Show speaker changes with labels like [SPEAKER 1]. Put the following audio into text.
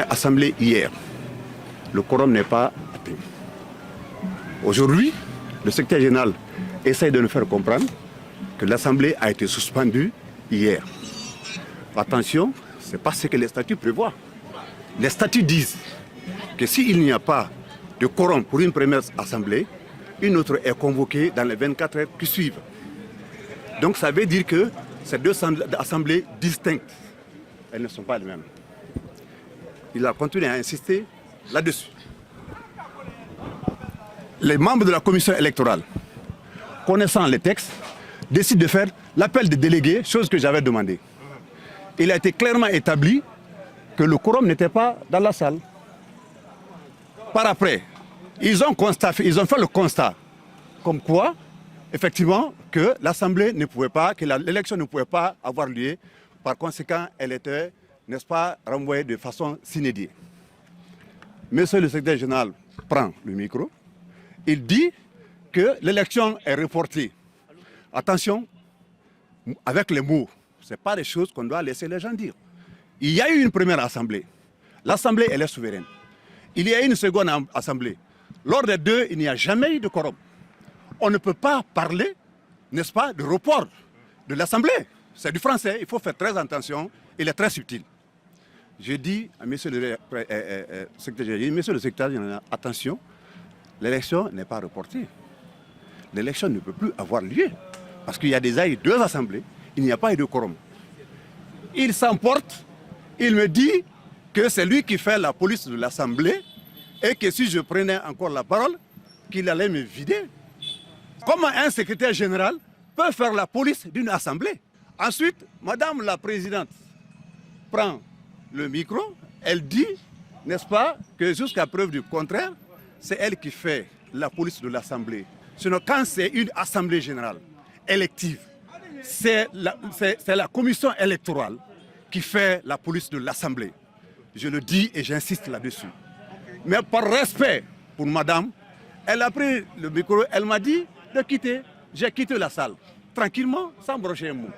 [SPEAKER 1] assemblée hier. Le quorum n'est pas atteint. Aujourd'hui, le secrétaire général essaie de nous faire comprendre que l'assemblée a été suspendue hier. Attention, ce n'est pas ce que les statuts prévoient. Les statuts disent que s'il n'y a pas de quorum pour une première assemblée, une autre est convoquée dans les 24 heures qui suivent. Donc ça veut dire que ces deux assemblées distinctes, elles ne sont pas les mêmes. Il a continué à insister là-dessus. Les membres de la commission électorale, connaissant les textes, décident de faire l'appel des délégués, chose que j'avais demandé. Il a été clairement établi que le quorum n'était pas dans la salle. Par après, ils ont fait le constat comme quoi, effectivement, que l'Assemblée ne pouvait pas, que l'élection ne pouvait pas avoir lieu. Par conséquent, elle était, n'est-ce pas, renvoyée de façon sine die. Monsieur le secrétaire général prend le micro. Il dit que l'élection est reportée. Attention, avec les mots, ce n'est pas des choses qu'on doit laisser les gens dire. Il y a eu une première assemblée. L'assemblée, elle est souveraine. Il y a eu une seconde assemblée. Lors des deux, il n'y a jamais eu de quorum. On ne peut pas parler, n'est-ce pas, de report de l'assemblée. C'est du français, il faut faire très attention, il est très subtil. Je dis à monsieur le secrétaire général, attention, l'élection n'est pas reportée. L'élection ne peut plus avoir lieu. Parce qu'il y a déjà eu deux assemblées, il n'y a pas eu de quorum. Il s'emporte, il me dit que c'est lui qui fait la police de l'Assemblée et que si je prenais encore la parole, qu'il allait me vider. Comment un secrétaire général peut faire la police d'une assemblée? Ensuite, Madame la Présidente prend le micro, elle dit, n'est-ce pas, que jusqu'à preuve du contraire, c'est elle qui fait la police de l'Assemblée. Sinon, quand c'est une Assemblée générale élective, c'est la commission électorale qui fait la police de l'Assemblée. Je le dis et j'insiste là-dessus. Mais par respect pour Madame, elle a pris le micro, elle m'a dit de quitter. J'ai quitté la salle, tranquillement, sans brocher un mot.